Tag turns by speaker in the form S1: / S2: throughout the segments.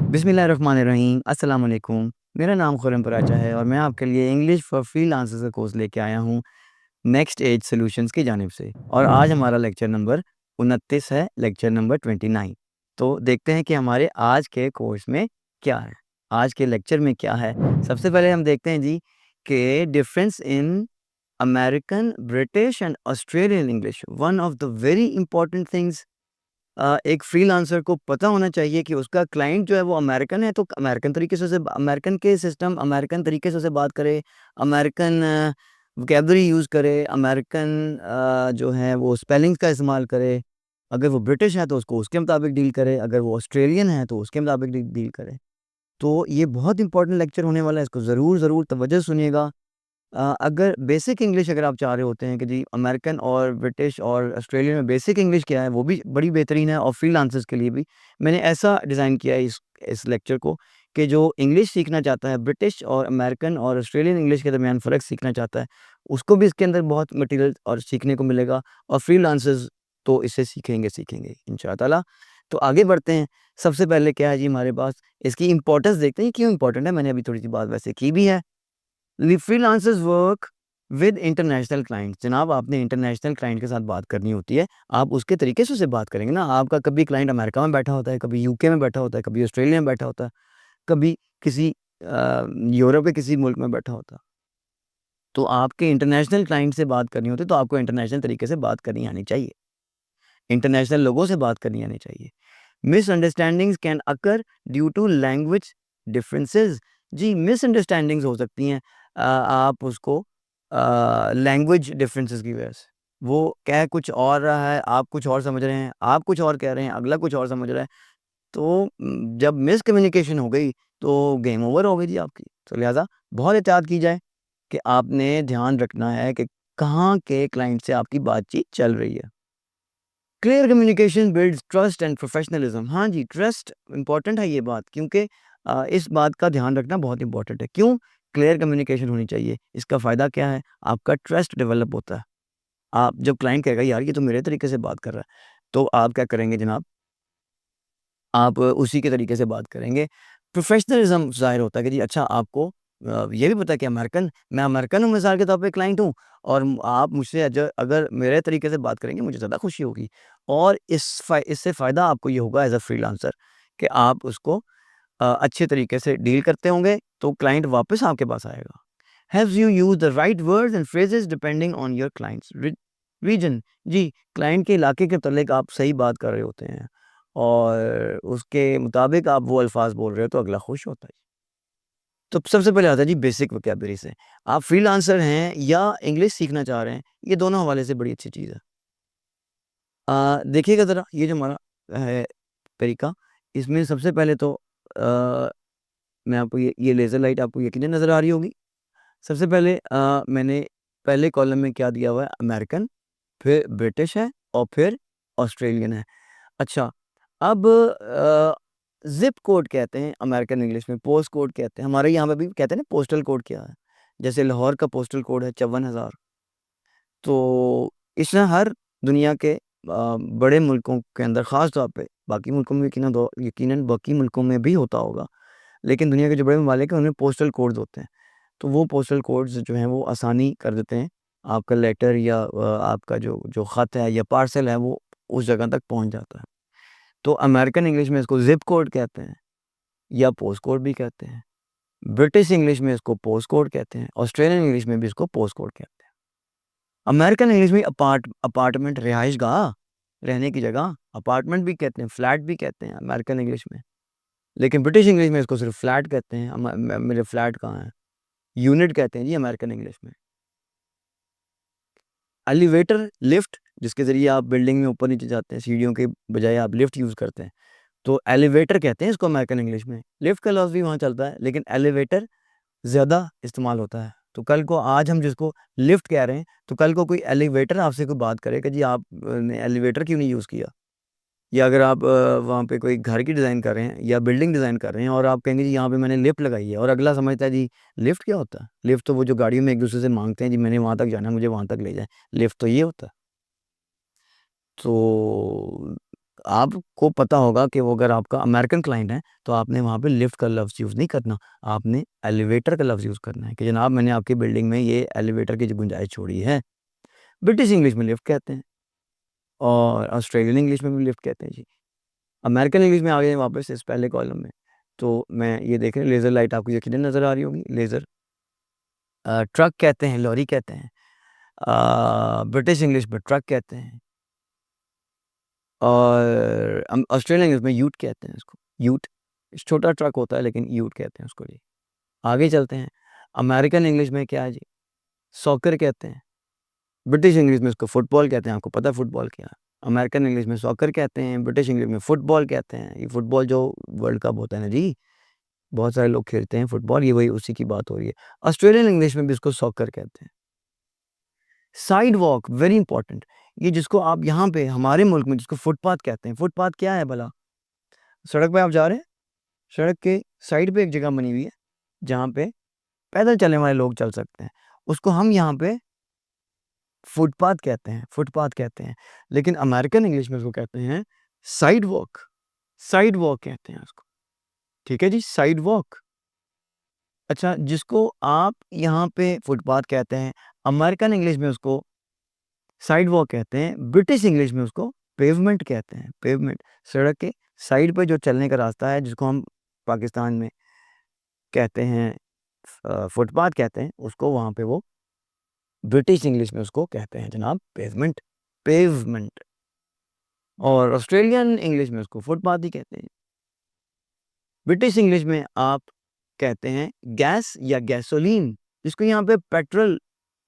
S1: बिस्मिल्लाहिर्रहमानिर्रहीम, अस्सलाम वालेकुम। मेरा नाम खुरम पराचा है और मैं आपके लिए इंग्लिश फॉर फ्रीलांसर्स का कोर्स लेके आया हूँ नेक्स्ट एज सॉल्यूशंस की जानिब से। और आज हमारा लेक्चर नंबर 29 है, लेक्चर नंबर 29। तो देखते हैं कि हमारे आज के कोर्स में क्या है, आज के लेक्चर में क्या है। सबसे पहले हम देखते हैं जी कि difference in American, British and Australian English. One of the very important things एक फ्रीलांसर को पता होना चाहिए कि उसका क्लाइंट जो है वो अमेरिकन है, तो अमेरिकन तरीके से उसे अमेरिकन के सिस्टम अमेरिकन तरीके से उसे बात करे, अमेरिकन वोकैब्युलरी यूज़ करे, अमेरिकन जो है वो स्पेलिंग्स का इस्तेमाल करे। अगर वो ब्रिटिश है तो उसको उसके मुताबिक डील करे, अगर वो ऑस्ट्रेलियन है तो उसके मुताबिक डील करे। तो ये बहुत इंपॉर्टेंट लेक्चर होने वाला है, इसको ज़रूर तवज्जो सुनिएगा। अगर बेसिक इंग्लिश अगर आप चाह रहे होते हैं कि जी अमेरिकन और ब्रिटिश और ऑस्ट्रेलियन में बेसिक इंग्लिश क्या है, वो भी बड़ी बेहतरीन है और फ्रीलांसर्स के लिए भी मैंने ऐसा डिज़ाइन किया है इस लेक्चर को कि जो इंग्लिश सीखना चाहता है, ब्रिटिश और अमेरिकन और ऑस्ट्रेलियन इंग्लिश के दरमियान फ़र्क सीखना चाहता है, उसको भी इसके अंदर बहुत मटेरियल और सीखने को मिलेगा। और फ्रीलांसर्स तो इसे सीखेंगे इंशाअल्लाह ताला। तो आगे बढ़ते हैं। सबसे पहले क्या है जी हमारे पास, इसकी इम्पोर्टेंस देखते हैं क्यों इम्पोर्टेंट है। मैंने अभी थोड़ी सी बात वैसे की भी है। Freelancers work with international clients. जनाब, आपने इंटरनेशनल क्लाइंट के साथ बात करनी होती है, आप उसके तरीके से उससे बात करेंगे ना। आपका कभी क्लाइंट अमेरिका में बैठा होता है, कभी यूके में बैठा होता है, कभी ऑस्ट्रेलिया में बैठा होता है, कभी किसी यूरोप के किसी मुल्क में बैठा होता है। तो आपके इंटरनेशनल क्लाइंट से बात करनी होती है तो आपको इंटरनेशनल तरीके से बात करनी आनी चाहिए, इंटरनेशनल लोगों से बात करनी आनी चाहिए। Misunderstandings can occur due to language differences. जी, मिसअंडरस्टैंडिंग्स हो सकती हैं आप उसको लैंग्वेज डिफरेंसेस की वजह से। वो कह कुछ और रहा है, आप कुछ और समझ रहे हैं, आप कुछ और कह रहे हैं, अगला कुछ और समझ रहा है। तो जब मिसकम्युनिकेशन हो गई तो गेम ओवर हो गई जी आपकी। तो लिहाजा बहुत एहतियात की जाए कि आपने ध्यान रखना है कि कहाँ के क्लाइंट से आपकी बातचीत चल रही है। Clear communication builds trust and professionalism. हाँ जी, ट्रस्ट इंपॉर्टेंट है ये बात, क्योंकि इस बात का ध्यान रखना बहुत इंपॉर्टेंट है। क्यों? क्लियर कम्युनिकेशन होनी चाहिए। इसका फ़ायदा क्या है? आपका ट्रस्ट डेवलप होता है। आप जब क्लाइंट कहेगा यार ये तो मेरे तरीके से बात कर रहा है, तो आप क्या करेंगे जनाब? आप उसी के तरीके से बात करेंगे। प्रोफेशनलिज्म ज़ाहिर होता है कि जी अच्छा आपको ये भी पता है कि मैं अमेरिकन हूँ, मिसाल के तौर पे क्लाइंट हूँ, और आप मुझसे अगर मेरे तरीके से बात करेंगे मुझे ज़्यादा खुशी होगी। और इससे फ़ायदा आपको ये होगा एज़ अ फ्रीलांसर कि आप उसको अच्छे तरीके से डील करते होंगे, तो क्लाइंट वापस आपके पास आएगा। Have you use the right words and phrases depending on your clients region. जी, क्लाइंट के इलाके के मुतल्लिक आप सही बात कर रहे होते हैं और उसके मुताबिक आप वो अल्फाज बोल रहे हो तो अगला खुश होता है। तो सबसे पहले आता है जी बेसिक वोकैब्युलरी से। आप फ्रीलांसर हैं या इंग्लिश सीखना चाह रहे हैं, ये दोनों हवाले से बड़ी अच्छी चीज़ है। देखिएगा ज़रा ये जो हमारा है तरीका, इसमें सबसे पहले तो मैं आपको ये लेज़र लाइट आपको यकीनन नज़र आ रही होगी। सबसे पहले मैंने पहले कॉलम में क्या दिया हुआ है, अमेरिकन, फिर ब्रिटिश है और फिर ऑस्ट्रेलियन है। अच्छा, अब ज़िप कोड कहते हैं अमेरिकन इंग्लिश में, पोस्ट कोड कहते हैं। हमारे यहाँ पे भी कहते हैं ना पोस्टल कोड क्या है। जैसे लाहौर का पोस्टल कोड है 54,000। तो इसमें हर दुनिया के बड़े मुल्कों के अंदर ख़ास तौर पे, बाकी मुल्कों में यकीनन बाकी मुल्कों में भी होता होगा, लेकिन दुनिया के जो बड़े ममालिक हैं उनमें पोस्टल कोड्स होते हैं। तो वो पोस्टल कोड्स जो हैं वो आसानी कर देते हैं, आपका लेटर या आपका जो जो ख़त है या पार्सल है वो उस जगह तक पहुँच जाता है। तो अमेरिकन इंग्लिश में इसको ज़िप कोड कहते हैं या पोस्ट कोड भी कहते हैं। ब्रिटिश इंग्लिश में इसको पोस्ट कोड कहते हैं, ऑस्ट्रेलियन इंग्लिश में भी इसको पोस्ट कोड कहते हैं। अमेरिकन इंग्लिश में अपार्टमेंट, रिहाइशगाह, रहने की जगह, अपार्टमेंट भी कहते हैं, फ्लैट भी कहते हैं अमेरिकन इंग्लिश में। लेकिन ब्रिटिश इंग्लिश में इसको सिर्फ फ्लैट कहते हैं। मेरे फ्लैट कहाँ है? यूनिट कहते हैं जी अमेरिकन इंग्लिश में। एलिवेटर, लिफ्ट, जिसके ज़रिए आप बिल्डिंग में ऊपर-नीचे जाते हैं, सीढ़ियों के बजाय आप लिफ्ट यूज़ करते हैं। तो एलिवेटर कहते हैं इसको अमेरिकन इंग्लिश में। लिफ्ट का लफ्ज़ भी वहाँ चलता है, लेकिन एलिवेटर ज़्यादा इस्तेमाल होता है। तो कल को आज हम जिसको लिफ्ट कह रहे हैं, तो कल को कोई एलिवेटर आपसे कोई बात करे कि जी आप ने एलिवेटर क्यों नहीं यूज़ किया? या अगर आप वहाँ पे कोई घर की डिज़ाइन कर रहे हैं या बिल्डिंग डिज़ाइन कर रहे हैं और आप कहेंगे जी यहाँ पे मैंने लिफ्ट लगाई है, और अगला समझता है जी लिफ्ट क्या होता है? लिफ्ट तो वो जो गाड़ियों में एक-दूसरे से माँगते हैं जी मैंने वहाँ तक जाना है, मुझे वहाँ तक ले जाएँ। लिफ्ट तो ये होता है। तो आपको पता होगा कि वो अगर आपका अमेरिकन क्लाइंट है तो आपने वहाँ पे लिफ्ट का लफ्ज़ यूज़ नहीं करना, आपने एलिवेटर का लफ्ज़ यूज़ करना है कि जनाब मैंने आपकी बिल्डिंग में ये एलिवेटर की गुंजाइश छोड़ी है। ब्रिटिश इंग्लिश में लिफ्ट कहते हैं और ऑस्ट्रेलियन इंग्लिश में भी लिफ्ट कहते हैं जी। अमेरिकन इंग्लिश में आ गए वापस इस पहले कॉलम में, तो मैं ये देख रहे हैं लेज़र लाइट आपको यकीनन नज़र आ रही होगी, लेज़र। ट्रक कहते हैं, लॉरी कहते हैं। ब्रिटिश इंग्लिश में ट्रक कहते हैं और ऑस्ट्रेलियन इंग्लिश में यूट कहते हैं इसको, यूट। छोटा ट्रक होता है लेकिन यूट कहते हैं उसको जी। आगे चलते हैं, अमेरिकन इंग्लिश में क्या है जी? सॉकर कहते हैं। ब्रिटिश इंग्लिश में इसको फुटबॉल कहते हैं, आपको पता है फुटबॉल क्या है? अमेरिकन इंग्लिश में सॉकर कहते हैं, ब्रिटिश इंग्लिश में फुटबॉल कहते हैं। ये फुटबॉल जो वर्ल्ड कप होता है ना जी, बहुत सारे लोग खेलते हैं फुटबॉल, ये वही उसी की बात हो रही है। ऑस्ट्रेलियन इंग्लिश में भी इसको सॉकर कहते हैं। साइड वॉक वेरी इंपॉर्टेंट, ये जिसको आप यहाँ पे हमारे मुल्क में जिसको फुटपाथ कहते हैं। फुटपाथ क्या है भला? सड़क पे आप जा रहे हैं, सड़क के साइड पे एक जगह बनी हुई है जहाँ पे पैदल चलने वाले लोग चल सकते हैं, उसको हम यहाँ पे फुटपाथ कहते हैं, फुटपाथ कहते हैं। लेकिन अमेरिकन इंग्लिश में उसको कहते हैं साइड वॉक, साइड वॉक कहते हैं उसको। ठीक है जी, साइड वॉक। अच्छा, जिसको आप यहाँ पे फुटपाथ कहते हैं, अमेरिकन इंग्लिश में उसको साइड वॉक कहते हैं, ब्रिटिश इंग्लिश में उसको पेवमेंट कहते हैं, पेवमेंट। सड़क के साइड पे जो चलने का रास्ता है जिसको हम पाकिस्तान में कहते हैं फुटपाथ कहते हैं, उसको वहाँ पे वो ब्रिटिश इंग्लिश में उसको कहते हैं जनाब पेवमेंट, पेवमेंट। और ऑस्ट्रेलियन इंग्लिश में उसको फुटपाथ ही कहते हैं। ब्रिटिश इंग्लिश में आप कहते हैं गैस या गैसोलीन, जिसको यहाँ पे पेट्रोल,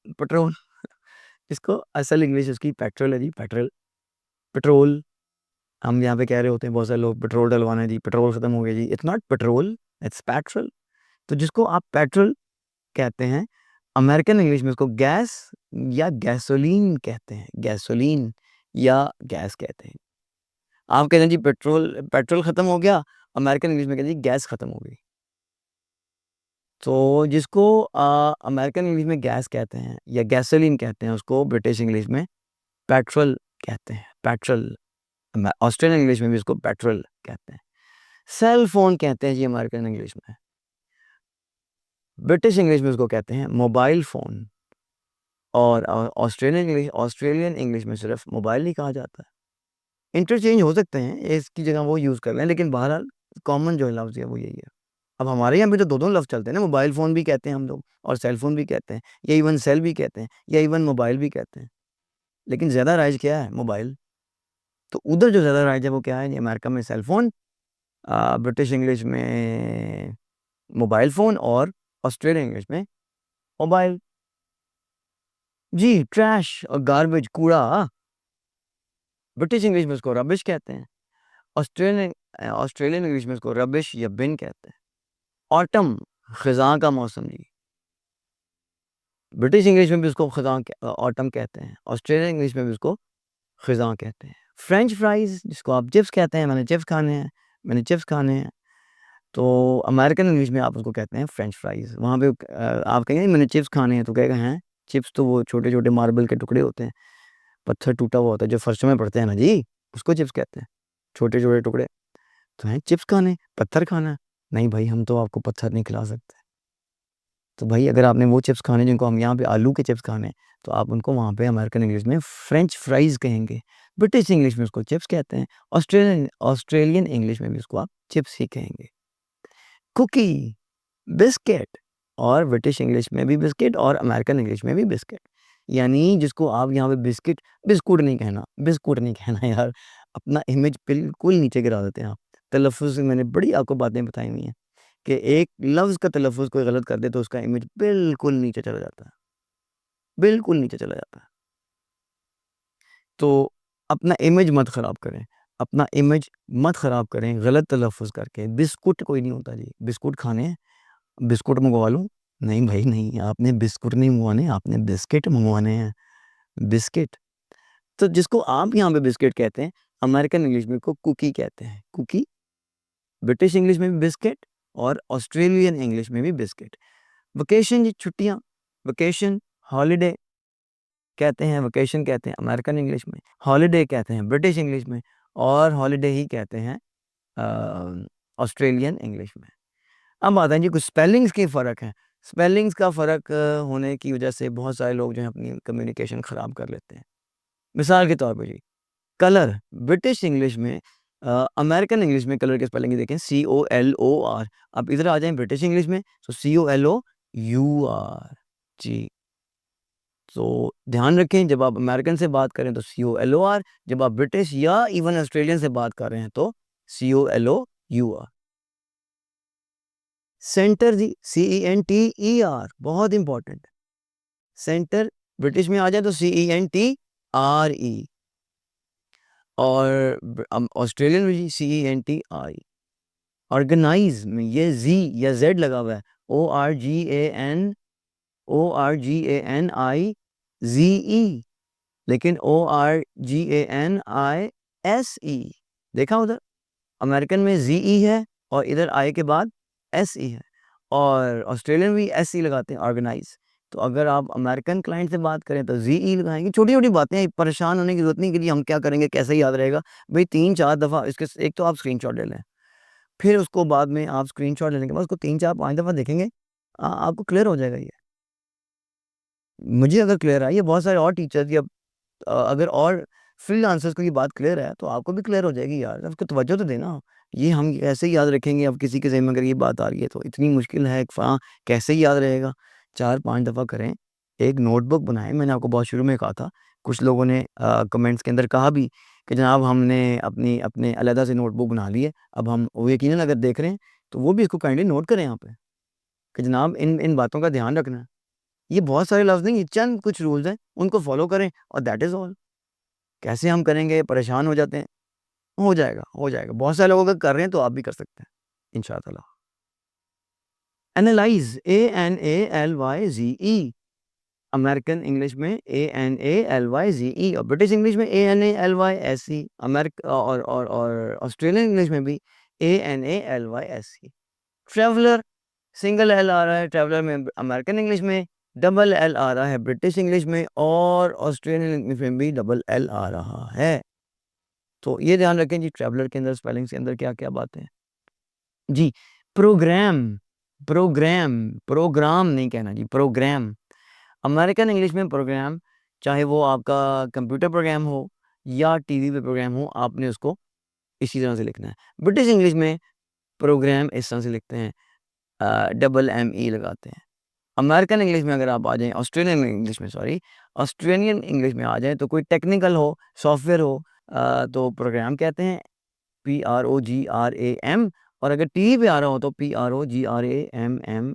S1: पेट्रोल इसको असल इंग्लिश उसकी पेट्रोल है जी, पेट्रोल, पेट्रोल। हम यहाँ पे कह रहे होते हैं बहुत सारे लोग पेट्रोल डलवाना है जी, पेट्रोल ख़त्म हो गया जी। It's not petrol, it's petrol. तो जिसको आप पेट्रोल कहते हैं, अमेरिकन इंग्लिश में उसको गैस या गैसोलीन कहते हैं, गैसोलीन या गैस कहते हैं। आप कहते हैं जी पेट्रोल, पेट्रोल ख़त्म हो गया, अमेरिकन इंग्लिश में कहते हैं जी गैस ख़त्म हो गई। तो जिसको अमेरिकन इंग्लिश में गैस कहते हैं या गैसोलीन कहते हैं, उसको ब्रिटिश इंग्लिश में पेट्रोल कहते हैं, पेट्रोल। ऑस्ट्रेलियन इंग्लिश में भी इसको पेट्रोल कहते हैं। सेल फ़ोन कहते हैं जी अमेरिकन इंग्लिश में। ब्रिटिश इंग्लिश में उसको कहते हैं मोबाइल फ़ोन और ऑस्ट्रेलियन इंग्लिश में सिर्फ़ मोबाइल ही कहा जाता है। इंटरचेंज हो सकते हैं, इसकी जगह वो यूज़ कर लें, लेकिन बहरहाल कॉमन जो लफ्ज़ है वो यही है। अब हमारे यहाँ पे तो दो-दो लफ्ज़ चलते हैं ना, मोबाइल फ़ोन भी कहते हैं हम लोग और सेल फ़ोन भी कहते हैं, या इवन सेल भी कहते हैं, या इवन मोबाइल भी कहते हैं। लेकिन ज़्यादा राइज क्या है? मोबाइल। तो उधर जो ज़्यादा राइज है वो क्या है? अमेरिका में सेल फ़ोन, ब्रिटिश इंग्लिश में मोबाइल फ़ोन और ऑस्ट्रेलियन इंग्लिश में मोबाइल। जी, ट्रैश और गार्बेज, कूड़ा, ब्रिटिश इंग्लिश में उसको रबिश कहते हैं। ऑस्ट्रेलियन इंग्लिश में उसको रबिश या बिन कहते हैं। ऑटम, ख़ज़ां का मौसम जी। ब्रिटिश इंग्लिश में भी उसको ऑटम कहते हैं। ऑस्ट्रेलियन इंग्लिश में भी उसको ख़ज़ां कहते हैं। फ्रेंच फ्राइज़ जिसको आप चिप्स कहते हैं, मैंने चिप्स खाने हैं, मैंने चिप्स खाने हैं। तो अमेरिकन इंग्लिश में आप उसको कहते हैं फ्रेंच फ्राइज़। वहाँ पे आप कहेंगे मैंने चिप्स खाने हैं, तो कहेगा हैं? चिप्स तो वो छोटे-छोटे मार्बल के टुकड़े होते हैं, पत्थर टूटा हुआ होता है जो फर्शों में पड़ते हैं ना जी, उसको चिप्स कहते हैं। छोटे-छोटे टुकड़े। तो हैं चिप्स खाने, पत्थर खाना? नहीं भाई, हम तो आपको पत्थर नहीं खिला सकते। तो भाई अगर आपने वो चिप्स खाने जिनको हम यहाँ पे आलू के चिप्स खाने हैं, तो आप उनको वहाँ पे अमेरिकन इंग्लिश में फ्रेंच फ्राइज़ कहेंगे। ब्रिटिश इंग्लिश में उसको चिप्स कहते हैं। ऑस्ट्रेलियन इंग्लिश में भी उसको आप चिप्स ही कहेंगे। कुकी, बिस्किट, और ब्रिटिश इंग्लिश में भी बिस्किट और अमेरिकन इंग्लिश में भी बिस्किट। यानी जिसको आप यहाँ पे बिस्कुट नहीं कहना, बिस्कुट नहीं कहना यार, अपना इमेज बिल्कुल नीचे गिरा देते हैं आप। तलफ़्फ़ुज़ में मैंने बड़ी आपको बातें बताई हुई हैं कि एक लफ्ज़ का तलफ़्फ़ुज़ कोई गलत कर दे तो उसका इमेज बिल्कुल नीचे चला जाता है, बिल्कुल नीचे चला जाता है। तो अपना इमेज मत ख़राब करें, अपना इमेज मत ख़राब करें गलत तलफ़्फ़ुज़ करके। बिस्कुट कोई नहीं होता जी, बिस्कुट खाने हैं, बिस्कुट मँगवा लूँ? नहीं भाई नहीं, आपने बिस्कुट नहीं मँगवाने, आपने बिस्किट मँगवाने हैं, बिस्किट। तो जिसको आप यहाँ पे बिस्किट कहते हैं, अमेरिकन इंग्लिश में उसको कुकी कहते हैं, कुकी। ब्रिटिश इंग्लिश में भी बिस्किट और ऑस्ट्रेलियन इंग्लिश में भी बिस्किट। वेकेशन जी, छुट्टियाँ, वेकेशन, हॉलिडे कहते हैं, वेकेशन कहते हैं अमेरिकन इंग्लिश में, हॉलिडे कहते हैं ब्रिटिश इंग्लिश में, और हॉलीडे ही कहते हैं ऑस्ट्रेलियन इंग्लिश में। अब आता है जी कुछ स्पेलिंग्स के फ़र्क हैं। स्पेलिंग्स का फ़र्क होने की वजह से बहुत सारे लोग जो हैं अपनी कम्युनिकेशन ख़राब कर लेते हैं। मिसाल के तौर पे जी, कलर ब्रिटिश इंग्लिश में अमेरिकन इंग्लिश में कलर की स्पेलिंग देखें COLOR। अब इधर आ जाएँ ब्रिटिश इंग्लिश में तो COLOUR जी। तो ध्यान रखें जब आप अमेरिकन से बात करें तो COLOR, जब आप ब्रिटिश या इवन ऑस्ट्रेलियन से बात कर रहे हैं तो COLOUR। सेंटर जी CENTER, बहुत इंपॉर्टेंट। सेंटर ब्रिटिश में आ जाए तो CENTRE और ऑस्ट्रेलियन में जी CENTI। ऑर्गेनाइज में ये जी या जेड लगा हुआ है, ORGANIZE, लेकिन ORGANISE। देखा उधर अमेरिकन में ZE है और इधर आई के बाद SE है, और ऑस्ट्रेलियन भी SE लगाते हैं ऑर्गेनाइज। तो अगर आप अमेरिकन क्लाइंट से बात करें तो ZE लगाएंगे। छोटी छोटी बातें हैं, परेशान होने की जरूरत नहीं कि जी हम क्या करेंगे, कैसे याद रहेगा। भाई 3-4 दफ़ा इसके एक तो आप स्क्रीनशॉट ले लें, फिर उसको बाद में आप स्क्रीनशॉट लेने के बाद उसको 3-4-5 दफ़ा देखेंगे, आपको क्लियर हो जाएगा ये। मुझे अगर क्लियर है, ये बहुत सारे और टीचर्स या अगर और फ्रीलांसर्स को ये बात क्लियर है तो आपको भी क्लियर हो जाएगी यार, उसको तवज्जो तो देना। ये हम कैसे ही याद रखेंगे, अब किसी के ज़हन में अगर ये बात आ रही है तो इतनी मुश्किल है, कैसे ही याद रहेगा? 4-5 दफ़ा करें, एक नोटबुक बनाएँ। मैंने आपको बहुत शुरू में कहा था, कुछ लोगों ने कमेंट्स के अंदर कहा भी कि जनाब हमने अपनी अपने अलहदा से नोटबुक बना ली है, अब हम वो यकीनन अगर देख रहे हैं, तो वो भी इसको काइंडली नोट करें यहाँ पे, कि जनाब इन इन बातों का ध्यान रखना है। ये बहुत सारे लफ्ज़ नहीं, ये चंद कुछ रूल्स हैं, उनको फ़ॉलो करें और दैट इज़ ऑल। कैसे हम करेंगे, परेशान हो जाते हैं। हो जाएगा, हो जाएगा। बहुत सारे लोग अगर कर रहे हैं तो आप भी कर सकते हैं, इंशाअल्लाह। एनालाइज़ ANALYZE, अमेरिकन इंग्लिश में ANALYZE और ब्रिटिश इंग्लिश में ANALYSE, और ऑस्ट्रेलियन इंग्लिश में भी ANALYSE। ट्रैवलर, सिंगल एल आ रहा है ट्रैवलर में अमेरिकन इंग्लिश में, डबल एल आ रहा है ब्रिटिश इंग्लिश में, और ऑस्ट्रेलियन इंग्लिश में भी डबल एल आ रहा है। तो ये ध्यान रखें जी, ट्रैवलर के अंदर स्पेलिंग्स के अंदर क्या-क्या बातें हैं। जी, प्रोग्राम, प्रोग्राम नहीं कहना जी, प्रोग्राम। अमेरिकन इंग्लिश में प्रोग्राम, चाहे वो आपका कंप्यूटर प्रोग्राम हो या टीवी पे प्रोग्राम हो, आपने उसको इसी तरह से लिखना है। ब्रिटिश इंग्लिश में प्रोग्राम इस तरह से लिखते हैं, डबल ME लगाते हैं। अमेरिकन इंग्लिश में अगर आप आ जाएँ, ऑस्ट्रेलियन इंग्लिश में सॉरी, ऑस्ट्रेलियन इंग्लिश में आ जाएँ तो कोई टेक्निकल हो, सॉफ्टवेयर हो, तो प्रोग्राम कहते हैं, PROGRAM, और अगर टीवी पे आ रहा हो तो PROGRAMME।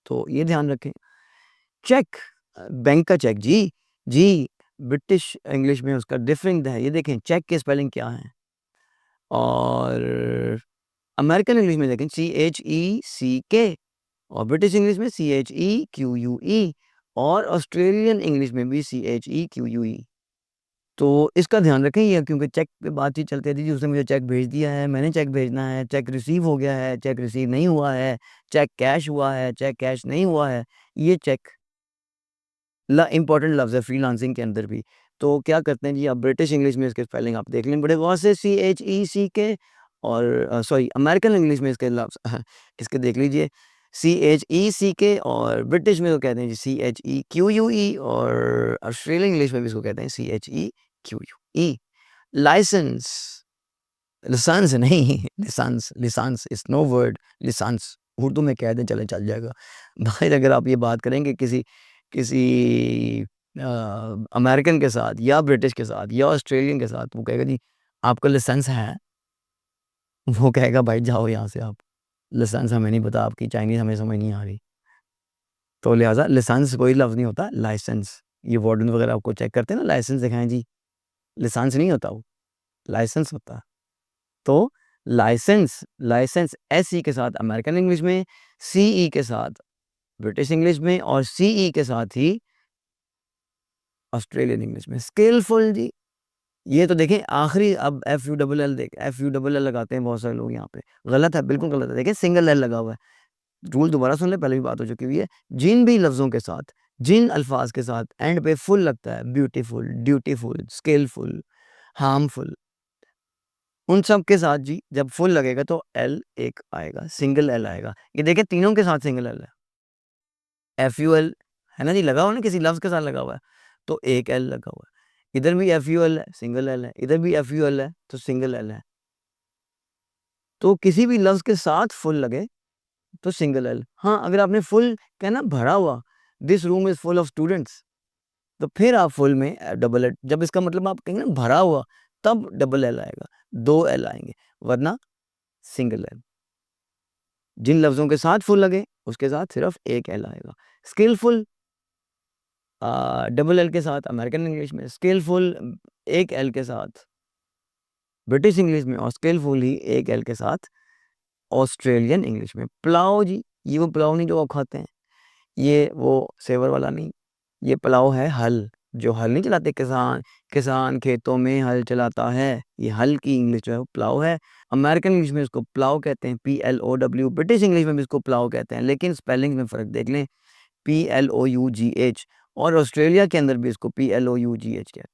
S1: तो ये ध्यान रखें। चेक, बैंक का चेक जी, जी, ब्रिटिश इंग्लिश में उसका डिफरेंट है। ये देखें चेक की स्पेलिंग क्या है, और अमेरिकन इंग्लिश में देखें CHECK, और ब्रिटिश इंग्लिश में CHEQUE, और ऑस्ट्रेलियन इंग्लिश में भी CHEQUE। तो इसका ध्यान रखें, ये क्योंकि चेक पे बातचीत चलती रहती है जी, उसने मुझे चेक भेज दिया है, मैंने चेक भेजना है, चेक रिसीव हो गया है, चेक रिसीव नहीं हुआ है, चेक कैश हुआ है, चेक कैश नहीं हुआ है। ये चेक इम्पोर्टेंट लफ्ज़ है फ्रीलांसिंग के अंदर भी। तो क्या करते हैं जी, आप ब्रिटिश इंग्लिश में इसके स्पेलिंग आप देख लें बड़े गौर से, CHECK, और सॉरी अमेरिकन इंग्लिश में इसके लफ्ज़ इसके देख लीजिए, CHECK, और ब्रिटिश में तो कहते हैं जी CHEQUE, और ऑस्ट्रेलियन इंग्लिश में भी इसको कहते हैं CHEQUE। लाइसेंस, लाइसेंस नहीं licence, licence is no word, licence Urdu में कह दें चले चल जाएगा। बाहर अगर आप ये बात करेंगे किसी किसी अमेरिकन के साथ या ब्रिटिश के साथ या ऑस्ट्रेलियन के साथ, वो कहेगा जी आपका लाइसेंस है? वो कहेगा भाई जाओ यहाँ से आप, लाइसेंस हमें नहीं पता, आपकी चाइनीज़ हमें समझ नहीं आ रही। तो लिहाज़ा लाइसेंस कोई लफ्ज़ नहीं होता, लाइसेंस। ये वार्डन वगैरह आपको चेक करते हैं ना, लाइसेंस दिखाएँ जी, लाइसेंस नहीं होता वो, लाइसेंस होता है। तो लाइसेंस, लाइसेंस SE के साथ अमेरिकन इंग्लिश में, CE के साथ ब्रिटिश इंग्लिश में, और CE के साथ ही ऑस्ट्रेलियन इंग्लिश में। स्किलफुल जी, ये तो देखें आखिरी, अब FULL FULL लगाते हैं बहुत सारे लोग यहाँ पे, गलत है, बिल्कुल गलत है। देखिए सिंगल L लगा हुआ है। रूल दोबारा सुन लें, पहले भी बात हो चुकी हुई है। जिन भी लफ्ज़ों के साथ, जिन अल्फाज के साथ एंड पे फुल लगता है, ब्यूटीफुल, ड्यूटीफुल, स्किलफुल, हार्मफुल, उन सब के साथ जी जब फुल लगेगा तो एल एक आएगा, सिंगल एल आएगा। ये देखिए तीनों के साथ सिंगल एल है। एफ-यू-एल है ना जी, लगा हुआ ना किसी लफ्ज़ के साथ लगा हुआ है, तो एक एल लगा हुआ है। इधर भी एफ-यू-एल है, सिंगल एल है, इधर भी एफ-यू-एल है, तो सिंगल एल है। तो किसी भी लफ्ज़ के साथ फुल लगे तो सिंगल एल। हाँ, अगर आपने फुल कहना भरा हुआ, this room is full of students, तो फिर आप फुल में डबल एल, जब इसका मतलब आप कहेंगे ना भरा हुआ, तब डबल एल आएगा, 2 एल आएँगे, वरना सिंगल एल। जिन लफ्ज़ों के साथ फुल लगे, उसके साथ सिर्फ़ एक एल आएगा। स्किलफुल डबल एल के साथ अमेरिकन इंग्लिश में, स्किलफुल एक एल के साथ ब्रिटिश इंग्लिश में, और स्किलफुल ही एक एल के साथ ऑस्ट्रेलियन इंग्लिश में। पुलाव जी, ये वो पुलाव नहीं जो आप खाते हैं, ये वो सेवर वाला नहीं, ये पुलाव है हल, जो हल नहीं चलाते किसान, किसान खेतों में हल चलाता है, ये हल की इंग्लिश जो है वो पुलाव है। अमेरिकन इंग्लिश में इसको पुलाव कहते हैं, P-L-O-W, ब्रिटिश इंग्लिश में भी इसको पुलाव कहते हैं, लेकिन स्पेलिंग में फ़र्क देख लें, P-L-O-U-G-H, और ऑस्ट्रेलिया के अंदर भी इसको P-L-O-U-G-H कहते हैं।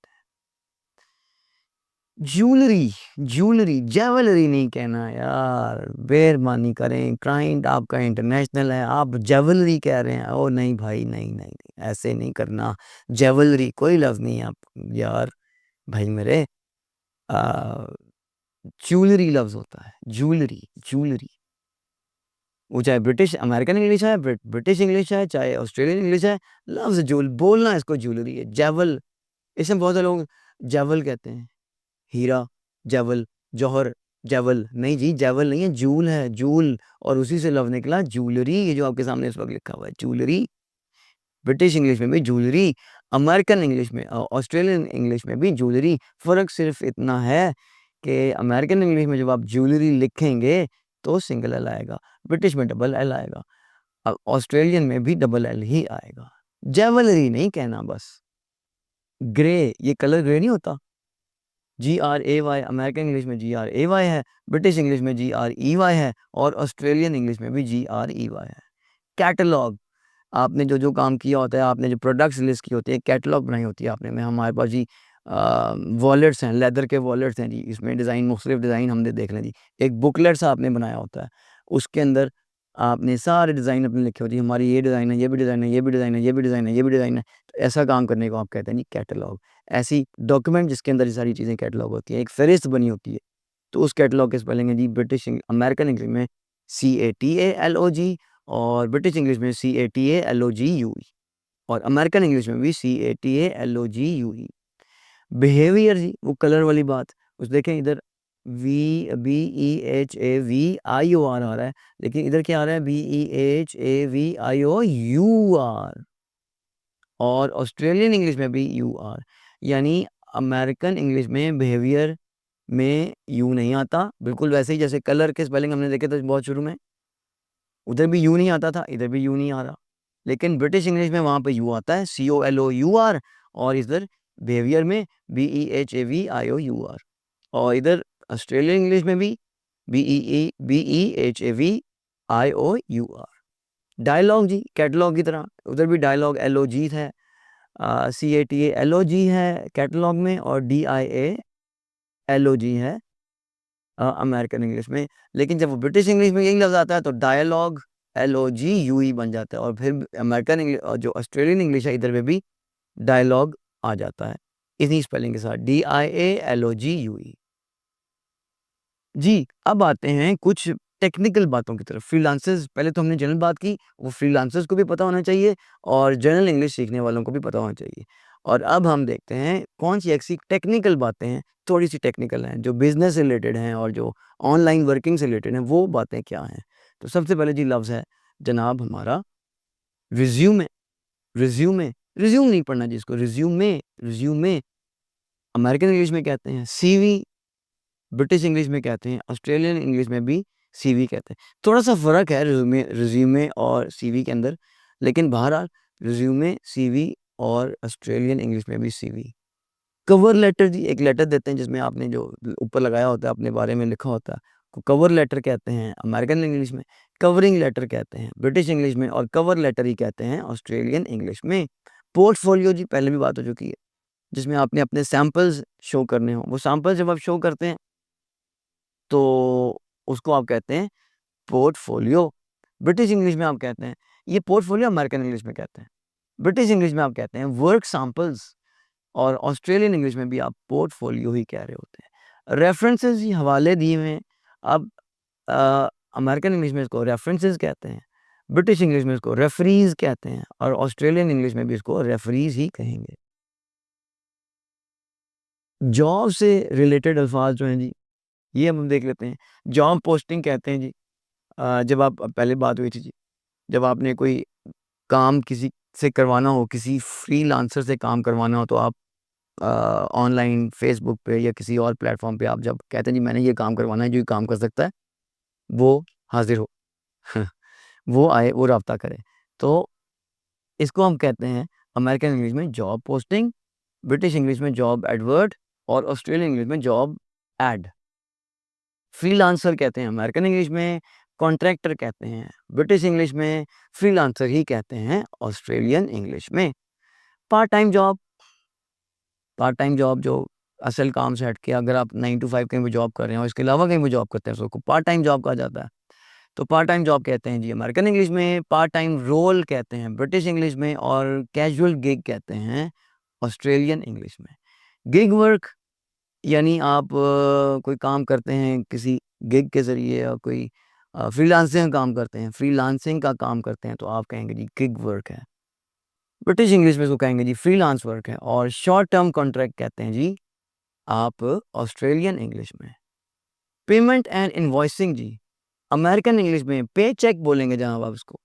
S1: ज्वेलरी, ज्वेलरी, ज्वेलरी नहीं कहना यार, मेहरबानी करें, क्लाइंट आपका इंटरनेशनल है, आप ज्वेलरी कह रहे हैं। ओह नहीं भाई, नहीं, नहीं, नहीं, ऐसे नहीं करना। ज्वेलरी कोई लफ्ज़ नहीं है आप यार, भाई मेरे अ, ज्वेलरी लफ्ज़ होता है, ज्वेलरी, ज्वेलरी। वो चाहे ब्रिटिश अमेरिकन इंग्लिश है, ब्रिटिश इंग्लिश है, चाहे ऑस्ट्रेलियन इंग्लिश है, लफ्ज़ बोलना इसको ज्वेलरी है। जेवल, इसमें बहुत सारे लोग जेवल कहते हैं। हीरा, जेवल, जौहर, जेवल, नहीं जी जेवल नहीं है, जूल है, जूल, और उसी से लफ्ज़ निकला ज्वेलरी, ये जो आपके सामने इस वक़्त लिखा हुआ है, ज्वेलरी। ब्रिटिश इंग्लिश में भी ज्वेलरी, अमेरिकन इंग्लिश में ऑस्ट्रेलियन इंग्लिश में भी ज्वेलरी। फ़र्क सिर्फ़ इतना है कि अमेरिकन इंग्लिश में जब आप ज्वेलरी लिखेंगे, तो सिंगल एल आएगा, ब्रिटिश में डबल एल आएगा, ऑस्ट्रेलियन में भी डबल एल ही आएगा। ज्वेलरी नहीं कहना बस। ग्रे, ये कलर ग्रे नहीं होता? G-R-A-Y, अमेरिकन इंग्लिश में G-R-A-Y है, ब्रिटिश इंग्लिश में G-R-E-Y है, और ऑस्ट्रेलियन इंग्लिश में भी G-R-E-Y है। कैटलॉग, आपने जो काम किया होता है, आपने जो प्रोडक्ट्स लिस्ट की होती है, कैटलॉग बनाई होती है आपने में, हमारे पास जी वॉलेट्स हैं, लेदर के वॉलेट्स हैं जी, इसमें डिज़ाइन मुख्तलिफ डिज़ाइन हमने देख लें जी। एक बुकलेट सा आपने बनाया होता है, उसके अंदर आपने सारे डिज़ाइन अपने लिखे होते हैं, हमारी ये डिज़ाइन है, ये भी डिज़ाइन है, ये भी डिज़ाइन है, ये भी डिज़ाइन है, ये भी डिज़ाइन है। तो ऐसा काम करने को आप कहते हैं जी कैटलॉग। ऐसी डॉक्यूमेंट जिसके अंदर ये सारी चीज़ें कैटलॉग होती हैं, एक फ़हरिस्त बनी होती है, तो उस कैटलॉग के स्पेलिंग है जी अमेरिकन इंग्लिश में CATALOG, और ब्रिटिश इंग्लिश में CATALOGUE, और अमेरिकन इंग्लिश में भी CATALOGUE। बिहेवियर जी, वो कलर वाली बात, उस देखें इधर BEHAVIOR आ रहा है, लेकिन इधर क्या आ रहा है BEHAVIOUR, और ऑस्ट्रेलियन इंग्लिश में भी UR, यानी अमेरिकन इंग्लिश में बिहेवियर में यू नहीं आता, बिल्कुल वैसे ही जैसे कलर के स्पेलिंग हमने देखे थे बहुत शुरू में, उधर भी यू नहीं आता था, इधर भी यू नहीं आ रहा। लेकिन ब्रिटिश इंग्लिश में वहाँ पे यू आता है, COLOUR, और इधर बिहेवियर में BEHAVIOUR, और इधर ऑस्ट्रेलियन इंग्लिश में भी BEHAVIOUR। डायलॉग जी, कैटलॉग की तरह, उधर भी डायलॉग LOG है, CATALOG है कैटलॉग में, और DIALOG है अमेरिकन इंग्लिश में। लेकिन जब वो ब्रिटिश इंग्लिश में यही लफ्ज़ आता है तो डायलॉग LOGUE बन जाता है, और फिर अमेरिकन इंग्लिश और जो ऑस्ट्रेलियन इंग्लिश है इधर में भी डायलॉग आ जाता है, इन्हीं स्पेलिंग के साथ DIALOGUE। जी, अब आते हैं कुछ टेक्निकल बातों की तरफ। फ्रीलांसर्स, पहले तो हमने जनरल बात की, वो फ्रीलांसर्स को भी पता होना चाहिए और जनरल इंग्लिश सीखने वालों को भी पता होना चाहिए। और अब हम देखते हैं कौन-सी ऐसी टेक्निकल बातें हैं, थोड़ी-सी टेक्निकल हैं, जो बिज़नेस से रिलेटेड हैं और जो ऑनलाइन वर्किंग से रिलेटेड हैं, वो बातें क्या हैं। तो सबसे पहले जी लफ्ज़ है जनाब हमारा रिज़्यूमे, रिज़्यूमे, रिज़्यूम नहीं पढ़ना जी इसको, रिज़्यूमे, रिज़्यूमे, अमेरिकन इंग्लिश में कहते हैं सीवी, ब्रिटिश इंग्लिश में कहते हैं, ऑस्ट्रेलियन इंग्लिश में भी सीवी कहते हैं। थोड़ा-सा फ़र्क है रिज़्यूमे और सीवी के अंदर, लेकिन बहरहाल रिज़्यूमे, सीवी, और ऑस्ट्रेलियन इंग्लिश में भी सीवी। कवर लेटर जी, एक लेटर देते हैं जिसमें आपने जो ऊपर लगाया होता है, अपने बारे में लिखा होता है, को कवर लेटर कहते हैं अमेरिकन इंग्लिश में, कवरिंग लेटर कहते हैं ब्रिटिश इंग्लिश में, और कवर लेटर ही कहते हैं ऑस्ट्रेलियन इंग्लिश में। पोर्टफोलियो जी, पहले भी बात हो चुकी है, जिसमें आपने अपने सैंपल्स शो करने हों, वो सैंपल्स जब आप शो करते हैं तो उसको आप कहते हैं पोर्टफोलियो। ब्रिटिश इंग्लिश में आप कहते हैं, ये पोर्टफोलियो अमेरिकन इंग्लिश में कहते हैं। ब्रिटिश इंग्लिश में आप कहते हैं वर्क सैंपल्स, और ऑस्ट्रेलियन इंग्लिश में भी आप पोर्टफोलियो ही कह रहे होते हैं। रेफरेंसेस, ये हवाले दिए हुए हैं। अब अमेरिकन इंग्लिश में इसको रेफरेंसेस कहते हैं, ब्रिटिश इंग्लिश में इसको रेफरीज कहते हैं, और ऑस्ट्रेलियन इंग्लिश में भी इसको रेफरीज ही कहेंगे। जॉब से रिलेटेड अल्फाज जो हैं जी, ये हम देख लेते हैं। जॉब पोस्टिंग कहते हैं जी, जब आप पहले बात हुई थी जी, जब आपने कोई काम किसी से करवाना हो, किसी फ्रीलांसर से काम करवाना हो, तो आप ऑनलाइन फेसबुक पे या किसी और प्लेटफॉर्म पे आप जब कहते हैं जी मैंने ये काम करवाना है, जो ये काम कर सकता है वो हाजिर हो वो आए, वो राब्ता करे। तो इसको हम कहते हैं अमेरिकन इंग्लिश में जॉब पोस्टिंग, ब्रिटिश इंग्लिश में जॉब एडवर्ट, और ऑस्ट्रेलियन इंग्लिश में जॉब एड। फ्रीलांसर कहते हैं अमेरिकन इंग्लिश में, कॉन्ट्रैक्टर कहते हैं ब्रिटिश इंग्लिश में, फ्रीलांसर ही कहते हैं ऑस्ट्रेलियन इंग्लिश में। Part time job, part time job जो असल काम से हट के, अगर आप 9 टू 5 कहीं भी जॉब कर रहे हैं और इसके अलावा कहीं भी जॉब करते हैं, तो उसको पार्ट टाइम जॉब कहा जाता है। तो पार्ट टाइम जॉब कहते हैं जी अमेरिकन इंग्लिश में, पार्ट टाइम रोल कहते हैं ब्रिटिश इंग्लिश में, और कैजुअल गिग कहते हैं ऑस्ट्रेलियन इंग्लिश में। गिग वर्क यानी आप कोई काम करते हैं किसी गिग के ज़रिए, और कोई फ्रीलांसिंग का काम करते हैं, फ्रीलांसिंग का काम करते हैं, तो आप कहेंगे जी गिग वर्क है। ब्रिटिश इंग्लिश में इसको कहेंगे जी फ्रीलांस वर्क है। और शॉर्ट टर्म कॉन्ट्रैक्ट कहते हैं जी आप ऑस्ट्रेलियन इंग्लिश में। पेमेंट एंड इनवॉइसिंग जी अमेरिकन इंग्लिश में पे चेक बोलेंगे जनाब आप इसको,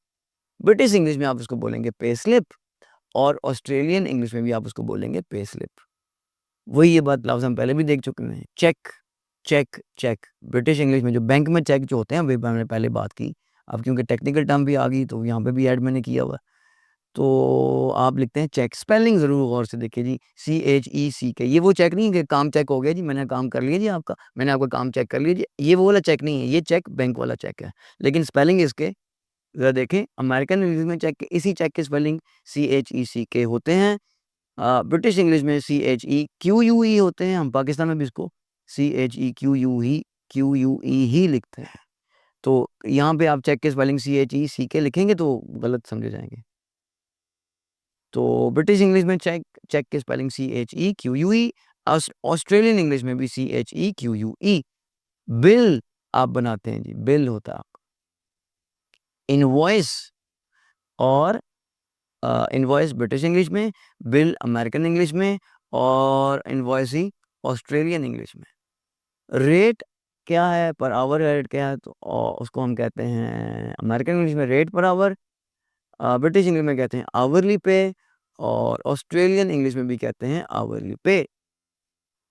S1: ब्रिटिश इंग्लिश में आप इसको बोलेंगे पे स्लिप, और ऑस्ट्रेलियन इंग्लिश में भी आप उसको बोलेंगे पे स्लिप। वही ये बात लफ्ज़ हम पहले भी देख चुके हैं, check, check, check. British English में जो बैंक में चेक जो होते हैं, वही हमने पहले बात की। अब क्योंकि टेक्निकल टर्म भी आ गई, तो यहाँ पे भी ऐड मैंने किया हुआ है। तो आप लिखते हैं चेक, स्पेलिंग ज़रूर गौर से देखिए जी, CHECK। ये वो चेक नहीं है कि काम चेक हो गया जी, मैंने काम कर लिया जी आपका, मैंने आपका काम चेक कर लिया जी, ये वो वाला चेक नहीं है, ये चेक बैंक वाला चेक है। लेकिन स्पेलिंग इसके ज़रा देखें, अमेरिकन इंग्लिश में चेक, इसी चेक की स्पेलिंग CHECK होते हैं। ब्रिटिश इंग्लिश में CHEQUE होते हैं, हम पाकिस्तान में भी इसको CHEQUE ही लिखते हैं। तो यहाँ पे आप चेक की स्पेलिंग CHECK लिखेंगे तो गलत समझे जाएँगे। तो ब्रिटिश इंग्लिश में चेक, चेक की स्पेलिंग CHEQUE, ऑस्ट्रेलियन इंग्लिश में भी CHEQUE। बिल आप बनाते हैं जी, बिल होता है आपका। इनवॉइस, और इनवॉइस ब्रिटिश इंग्लिश में, बिल अमेरिकन इंग्लिश में, और इनवॉइसिंग ऑस्ट्रेलियन इंग्लिश में। रेट क्या है, पर आवर रेट क्या है, तो उसको हम कहते हैं अमेरिकन इंग्लिश में rate per hour, British English में कहते हैं आवरली पे, और ऑस्ट्रेलियन इंग्लिश में भी कहते हैं आवरली पे।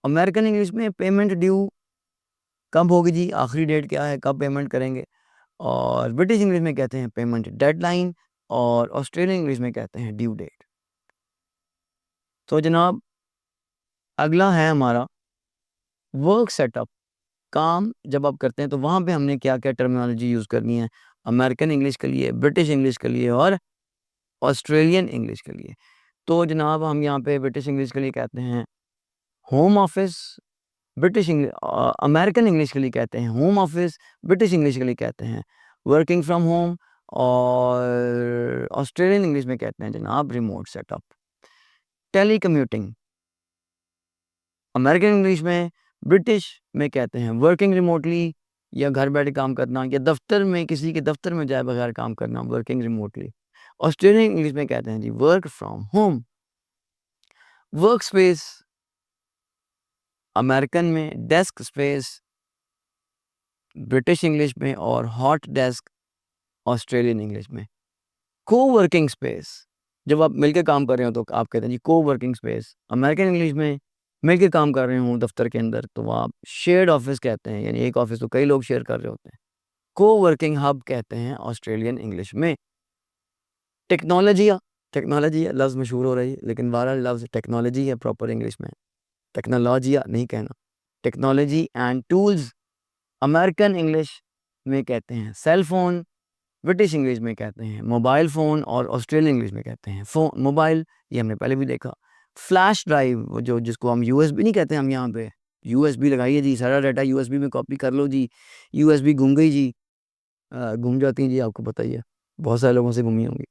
S1: अमेरिकन इंग्लिश में पेमेंट ड्यू कब होगी जी, आखिरी डेट क्या है, कब पेमेंट करेंगे, और ब्रिटिश इंग्लिश में कहते हैं पेमेंट डेडलाइन, और ऑस्ट्रेलियन इंग्लिश में कहते हैं ड्यू डेट। तो जनाब अगला है हमारा वर्क सेटअप। काम जब आप करते हैं तो वहाँ पे हमने क्या-क्या टर्मिनोलॉजी यूज़ करनी है, अमेरिकन इंग्लिश के लिए, ब्रिटिश इंग्लिश के लिए, और ऑस्ट्रेलियन इंग्लिश के लिए। तो जनाब हम यहाँ पे ब्रिटिश इंग्लिश के लिए कहते हैं होम ऑफिस, अमेरिकन इंग्लिश के लिए कहते हैं होम ऑफिस, ब्रिटिश इंग्लिश के लिए कहते हैं वर्किंग फ्रॉम होम, और ऑस्ट्रेलियन इंग्लिश में कहते हैं जनाब remote setup. Telecommuting American English में, ब्रिटिश में कहते हैं वर्किंग रिमोटली, या घर बैठे काम करना, या दफ्तर में किसी के दफ्तर में जाए बगैर काम करना, वर्किंग रिमोटली। ऑस्ट्रेलियन इंग्लिश में कहते हैं जी work from home. Work space American में, डेस्क स्पेस ब्रिटिश इंग्लिश में, और हॉट डेस्क ऑस्ट्रेलियन इंग्लिश में। कोवर्किंग स्पेस जब आप मिलके काम कर रहे हो तो आप कहते हैं जी कोवर्किंग स्पेस, अमेरिकन इंग्लिश में मिलके काम कर रहे हो दफ्तर के अंदर तो आप शेयर्ड ऑफिस कहते हैं, यानी एक ऑफिस तो कई लोग शेयर कर रहे होते हैं। कोवर्किंग हब कहते हैं ऑस्ट्रेलियन इंग्लिश में। टेक्नोलॉजिया, टेक्नोलॉजी लफ्ज़ मशहूर हो रही है, लेकिन बहरहाल लफ्ज़ टेक्नोलॉजी है प्रॉपर इंग्लिश में, टेक्नोलॉजिया नहीं कहना। Technology and tools American English में कहते हैं सेल फोन, ब्रिटिश इंग्लिश में कहते हैं मोबाइल फ़ोन, और ऑस्ट्रेलियन इंग्लिश में कहते हैं फ़ोन मोबाइल, ये हमने पहले भी देखा। फ्लैश ड्राइव जो जिसको हम USB नहीं कहते हम यहाँ पे, यूएसबी लगाइए जी, सारा डाटा यूएसबी में कॉपी कर लो जी, यूएसबी घूम गई जी। घूम जाती हैं जी, आपको पता ही है, बहुत सारे लोगों से घूमी होंगी।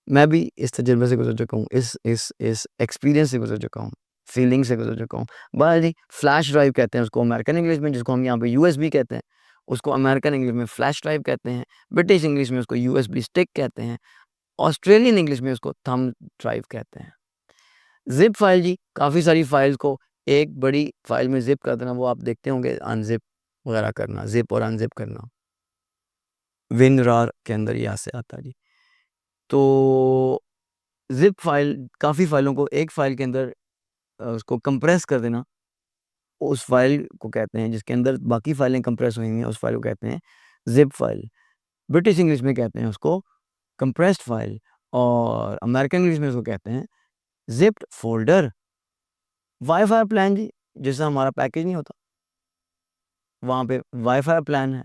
S1: मैं भी इस तजुर्बे से गुजर चुका हूँ, इस एक्सपीरियंस से गुजर चुका हूँ, फीलिंग से गुजर चुका हूँ। बस जी, फ्लैश ड्राइव कहते हैं उसको अमेरिकन इंग्लिश में, जिसको हम यहाँ पे यूएसबी कहते हैं, उसको अमेरिकन इंग्लिश में फ्लैश ड्राइव कहते हैं, ब्रिटिश इंग्लिश में उसको यूएसबी स्टिक कहते हैं, ऑस्ट्रेलियन इंग्लिश में उसको थंब ड्राइव कहते हैं। ज़िप फाइल जी, काफ़ी सारी फाइल्स को एक बड़ी फाइल में ज़िप कर देना, वो आप देखते होंगे अनज़िप वगैरह करना, ज़िप और अनज़िप करना। WinRAR के अंदर यहाँ से आता है जी। तो ज़िप फाइल काफ़ी फाइलों को एक फाइल के अंदर उसको कंप्रेस कर देना, उस फाइल को कहते हैं जिसके अंदर बाकी फाइलें कंप्रेस हुई हुई हैं, उस फाइल को कहते हैं ज़िप फाइल। ब्रिटिश इंग्लिश में कहते हैं उसको कंप्रेस्ड फाइल और अमेरिकन इंग्लिश में उसको कहते हैं ज़िप्ड फ़ोल्डर। वाई-फाई प्लान जी, जैसा हमारा पैकेज नहीं होता, वहाँ पे वाई-फाई प्लान है,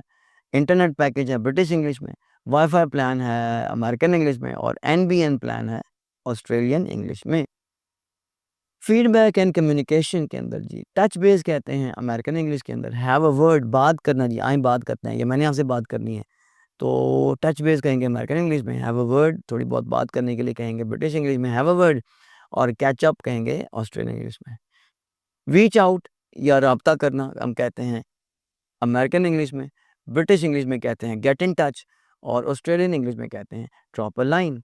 S1: इंटरनेट पैकेज है ब्रिटिश इंग्लिश में, वाई-फाई प्लान है अमेरिकन इंग्लिश में और एनबीएन प्लान है ऑस्ट्रेलियन इंग्लिश में। फीडबैक एंड कम्युनिकेशन के अंदर जी टच बेस कहते हैं अमेरिकन इंग्लिश के अंदर, हैव अ वर्ड बात करना जी, आए बात करते हैं, ये मैंने आपसे बात करनी है, तो टच बेस कहेंगे अमेरिकन इंग्लिश में, हैव अ वर्ड थोड़ी बहुत बात करने के लिए कहेंगे ब्रिटिश इंग्लिश में हैव अ वर्ड और कैच अप कहेंगे ऑस्ट्रेलियन इंग्लिश में। रीच आउट या राब्ता करना हम कहते हैं अमेरिकन इंग्लिश में, ब्रिटिश इंग्लिश में कहते हैं गेट इन टच और ऑस्ट्रेलियन इंग्लिश में कहते हैं ड्रॉप अ लाइन।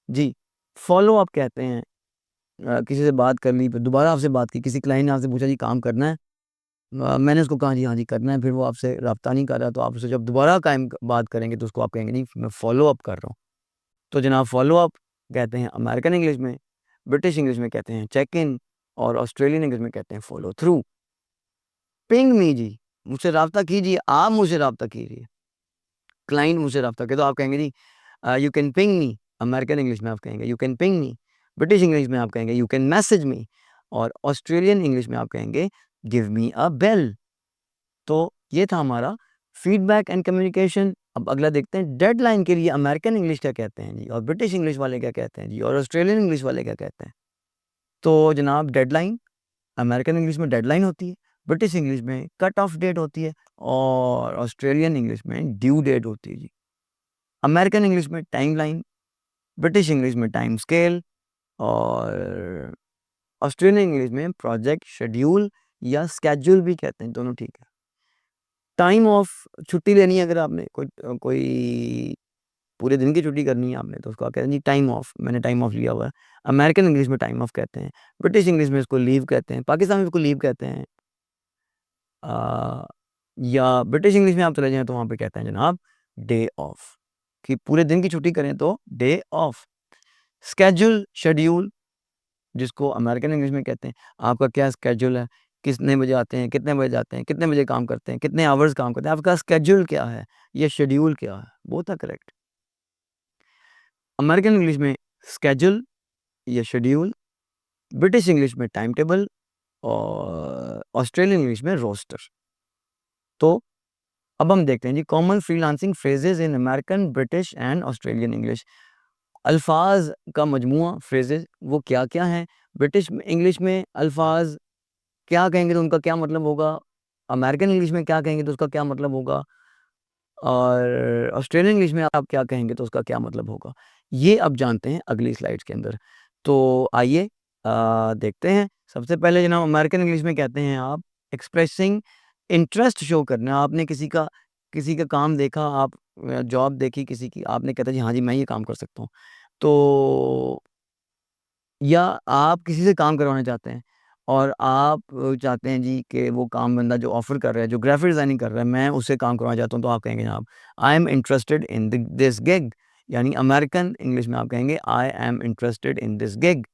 S1: जी, फॉलो अप कहते हैं किसी से बात कर ली, फिर दोबारा आपसे बात की, किसी क्लाइंट ने आपसे पूछा जी काम करना है? मैंने उसको कहा जी हाँ जी करना है, फिर वो आपसे राब्ता नहीं कर रहा, तो आप उससे जब दोबारा कायम बात करेंगे तो उसको आप कहेंगे नहीं मैं फॉलो अप कर रहा हूँ। तो जनाब फॉलो अप कहते हैं अमेरिकन इंग्लिश में, ब्रिटिश इंग्लिश में कहते हैं चेक इन और ऑस्ट्रेलियन इंग्लिश में कहते हैं फॉलो थ्रू। पिंग मी जी, मुझसे राब्ता कीजिए, आप मुझसे राब्ता कीजिए। क्लाइंट मुझसे राब्ता करे तो आप कहेंगे जी you can ping me, American English में आप कहेंगे you can ping me, British English में आप कहेंगे यू कैन मैसेज मी और ऑस्ट्रेलियन इंग्लिश में आप कहेंगे गिव मी अ बेल। तो ये था हमारा फीडबैक एंड कम्युनिकेशन। अब अगला देखते हैं डेडलाइन के लिए अमेरिकन इंग्लिश क्या कहते हैं जी और ब्रिटिश इंग्लिश वाले क्या कहते हैं जी और ऑस्ट्रेलियन इंग्लिश वाले क्या कहते हैं। तो जनाब डेडलाइन अमेरिकन इंग्लिश में डेडलाइन होती है, ब्रिटिश इंग्लिश में कट ऑफ डेट होती है और ऑस्ट्रेलियन इंग्लिश में ड्यू डेट होती है जी। अमेरिकन इंग्लिश में टाइमलाइन, ब्रिटिश इंग्लिश में टाइम स्केल और ऑस्ट्रेलियन इंग्लिश में प्रोजेक्ट शेड्यूल या स्केड्यूल भी कहते हैं, दोनों ठीक है। टाइम ऑफ छुट्टी लेनी है अगर आपने कोई पूरे दिन की छुट्टी करनी है आपने तो उसको आप कहते हैं जी टाइम ऑफ, मैंने टाइम ऑफ लिया हुआ है। अमेरिकन इंग्लिश में टाइम ऑफ कहते हैं, ब्रिटिश इंग्लिश में इसको लीव कहते हैं, पाकिस्तान में इसको लीव कहते हैं। या ब्रिटिश इंग्लिश में आप चले जाएँ तो वहाँ पे कहते हैं जनाब डे ऑफ, कि पूरे दिन की छुट्टी करें तो डे ऑफ। स्केड्यूल, शेड्यूल जिसको अमेरिकन इंग्लिश में कहते हैं, आपका क्या स्केड्यूल है, कितने बजे आते हैं, कितने बजे जाते हैं, कितने बजे काम करते हैं, कितने आवर्स काम करते हैं, आपका स्केड्यूल क्या है, ये शेड्यूल क्या है, both are correct. American English में स्केड्यूल या शेड्यूल, ब्रिटिश इंग्लिश में टाइम टेबल और ऑस्ट्रेलियन इंग्लिश में रोस्टर। तो अब हम देखते हैं जी common freelancing phrases in American, British and Australian English. अल्फ़ाज़ का मजमूआ फ्रेजेज़ वो क्या-क्या हैं? ब्रिटिश इंग्लिश में अल्फ़ाज़ क्या कहेंगे तो उनका क्या मतलब होगा? अमेरिकन इंग्लिश में क्या कहेंगे तो उसका क्या मतलब होगा? और ऑस्ट्रेलियन इंग्लिश में आप क्या कहेंगे तो उसका क्या मतलब होगा? ये अब जानते हैं अगली स्लाइड्स के अंदर। तो आइए देखते हैं। सबसे पहले जनाब अमेरिकन इंग्लिश में कहते हैं आप एक्सप्रेसिंग इंटरेस्ट शो करना। आपने किसी का काम देखा, आप जॉब देखी किसी की, आपने कहता जी हाँ जी, मैं ये काम कर सकता हूँ। तो या आप किसी से काम करवाना चाहते हैं और आप चाहते हैं जी कि वो काम बंदा जो ऑफ़र कर रहा है, जो ग्राफ़िक डिज़ाइनिंग कर रहा है, मैं उससे काम करवाना चाहता हूँ, तो आप कहेंगे जनाब I am interested in this gig, यानी अमेरिकन इंग्लिश में आप कहेंगे I am interested in this gig.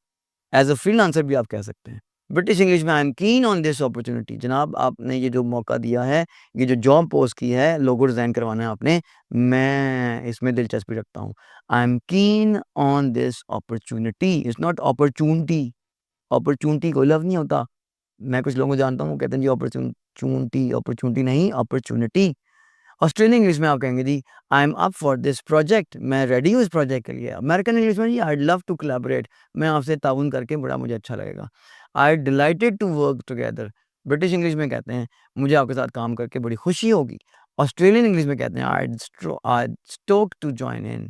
S1: As a freelancer भी आप कह सकते हैं। ब्रिटिश इंग्लिश में I am keen on this opportunity, जनाब आपने ये जो मौका दिया है, ये जो जॉब पोस्ट की है, लोगो डिज़ाइन करवाना है आपने, मैं इसमें दिलचस्पी रखता हूँ। I am keen on this opportunity, it's not opportunity. Opportunity कोई लफ़्ज़ नहीं होता। मैं कुछ लोगों को जानता हूँ, वो कहते हैं जी अपॉर्च्युनिटी, अपॉर्च्युनिटी नहीं, अपॉर्च्युनिटी। ऑस्ट्रेलियन इंग्लिश में आप कहेंगे जी I am up for this project, मैं रेडी हूँ इस प्रोजेक्ट के लिए। अमेरिकन इंग्लिश में जी I would love to collaborate, मैं आपसे ताउन करके बड़ा मुझे अच्छा लगेगा। I delighted to work together. British English में कहते हैं मुझे आपके साथ काम करके बड़ी खुशी होगी। ऑस्ट्रेलियन इंग्लिश में कहते हैं आई स्टोक टू जॉइन इन,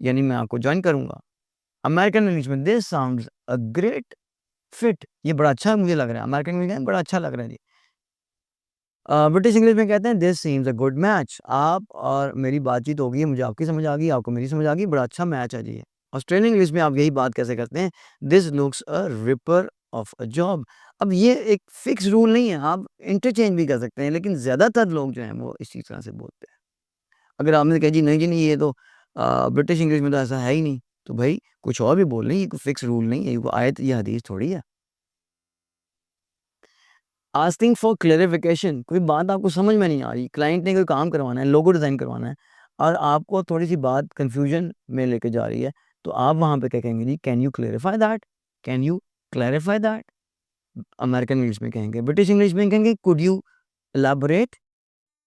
S1: यानी मैं आपको ज्वाइन करूँगा। अमेरिकन इंग्लिश में this sounds a great fit, ये बड़ा अच्छा मुझे लग रहा है। अमेरिकन इंग्लिश में बड़ा अच्छा लग रहा है जी। ब्रिटिश इंग्लिश में कहते हैं this seems a good match, आप और मेरी बातचीत हो गई है, मुझे आपकी समझ आ गई, आपको मेरी समझ आ गई, बड़ा अच्छा मैच है जी ये। ऑस्ट्रेलियन इंग्लिश में आप यही बात कैसे करते हैं, this looks a ripper of a job. अब ये एक फिक्स रूल नहीं है, आप इंटरचेंज भी कर सकते हैं, लेकिन ज़्यादातर लोग जो हैं वो इसी तरह से बोलते हैं। अगर आपने कहा जी नहीं ये तो ब्रिटिश इंग्लिश में तो ऐसा है ही नहीं, तो भाई कुछ और भी बोल रहे हैं, ये कोई फिक्स रूल नहीं है, ये कोई आयत या हदीस थोड़ी है। आस्किंग फॉर क्लेरिफिकेशन, कोई बात आपको समझ में नहीं आ रही, क्लाइंट ने कोई काम करवाना है, लोगो डिज़ाइन करवाना है और आपको थोड़ी-सी बात कन्फ्यूजन में लेके जा रही है, तो आप वहाँ पे क्या कहेंगे जी, can you clarify that? Can you clarify that? American English में कहेंगे। ब्रिटिश इंग्लिश में कहेंगे could you elaborate?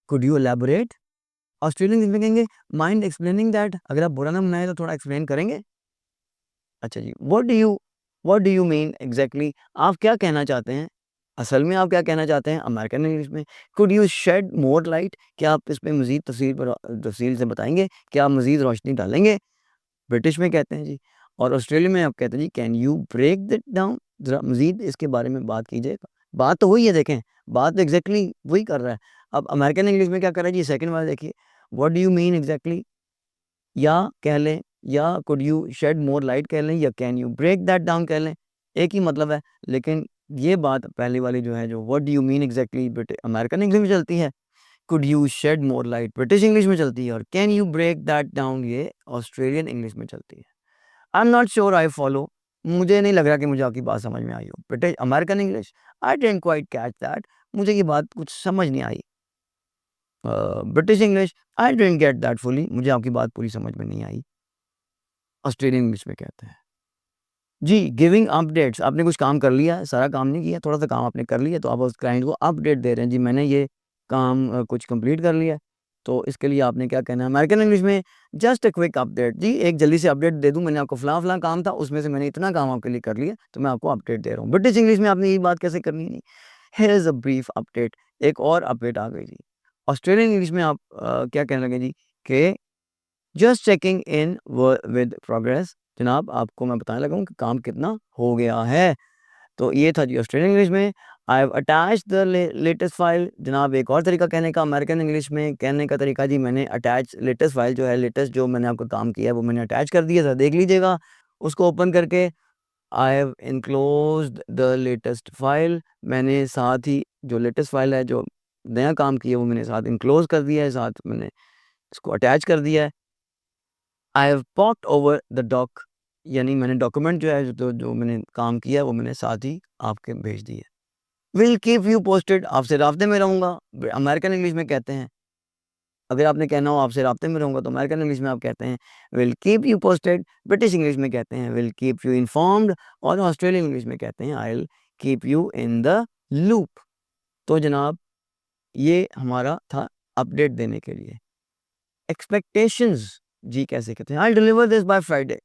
S1: Could you elaborate? Australian English में कहेंगे माइंड एक्सप्लेनिंग दैट? अगर आप बुरा ना मनाएँ तो थोड़ा एक्सप्लेन करेंगे? अच्छा जी, what do you mean exactly? आप क्या कहना चाहते हैं? असल में आप क्या कहना चाहते हैं? अमेरिकन इंग्लिश में could you shed more light? क्या आप इस पे मज़ीद तफ़सील से बताएँगे? क्या आप मज़ीद रोशनी डालेंगे? ब्रिटिश में कहते हैं जी। और ऑस्ट्रेलिया में आप कहते हैं जी can you break that down? ज़रा मज़ीद इसके बारे में बात कीजिएगा। बात तो वही है देखें, बात एग्ज़ैक्टली वही कर रहा है। अब अमेरिकन इंग्लिश में क्या कर रहा है जी, सेकंड वाला देखिए, what do you mean exactly? या कह लें, या could you shed more light कह लें, या can you break that down कह लें, एक ही मतलब है। लेकिन ये बात पहले वाली जो है, जो what do you mean exactly American English में चलती है, could you shed more light British English में चलती है और can you break that down ये ऑस्ट्रेलियन इंग्लिश में चलती है। I am not sure I follow, मुझे नहीं लग रहा कि मुझे आपकी बात समझ में आई हो। British American English, I didn't quite catch that, मुझे ये बात कुछ समझ नहीं आई। British English, I didn't get that fully, मुझे आपकी बात पूरी समझ में नहीं आई। ऑस्ट्रेलियन इंग्लिश में कहते हैं जी गिविंग अपडेट्स, आपने कुछ काम कर लिया है, सारा काम नहीं किया, थोड़ा-सा काम आपने कर लिया, तो आप उस क्लाइंट को अपडेट दे रहे हैं, जी मैंने ये काम कुछ कंप्लीट कर लिया है, तो इसके लिए आपने क्या कहना है? अमेरिकन इंग्लिश में जस्ट अ क्विक अपडेट, जी एक जल्दी से अपडेट दे दूँ, मैंने आपको फलाँ-फलाँ काम था, उसमें से मैंने इतना काम आपके लिए कर लिया, तो मैं आपको अपडेट दे रहा हूँ। ब्रिटिश इंग्लिश में आपने यही बात कैसे करनी है? Here is a brief update, एक और अपडेट आ गई जी। ऑस्ट्रेलियन इंग्लिश में आप क्या कहने लगे जी कि just checking in with progress, जनाब आपको मैं बताने लगा हूँ कि काम कितना हो गया है। तो ये था जी ऑस्ट्रेलियन इंग्लिश में। I have attached the latest file, जनाब एक और तरीका कहने का, अमेरिकन इंग्लिश में कहने का तरीका जी, मैंने अटैच लेटेस्ट फाइल जो है, लेटेस्ट जो मैंने आपका काम किया है वो मैंने अटैच कर दिया था, देख लीजिएगा उसको ओपन करके। I have enclosed the latest file, मैंने साथ ही जो लेटेस्ट फाइल है, जो नया काम किया वो मैंने साथ एनक्लोज कर दिया है, साथ मैंने इसको अटैच कर दिया है। I have popped over the doc, यानी मैंने डॉक्यूमेंट जो है, जो जो मैंने काम किया है वो मैंने साथ ही आपके भेज दिया। विल कीप यू पोस्टेड, आपसे राब्ते में रहूँगा, अमेरिकन इंग्लिश में कहते हैं। अगर आपने कहना हो आपसे राब्ते में रहूँगा, तो अमेरिकन इंग्लिश में आप कहते हैं will keep you posted, British English में कहते हैं विल कीप यू इन्फॉर्म्ड और ऑस्ट्रेलियन इंग्लिश में कहते हैं I will keep you in the loop. तो जनाब ये हमारा था अपडेट देने के लिए। एक्सपेक्टेशंस जी कैसे कहते हैं? आई will deliver this by Friday.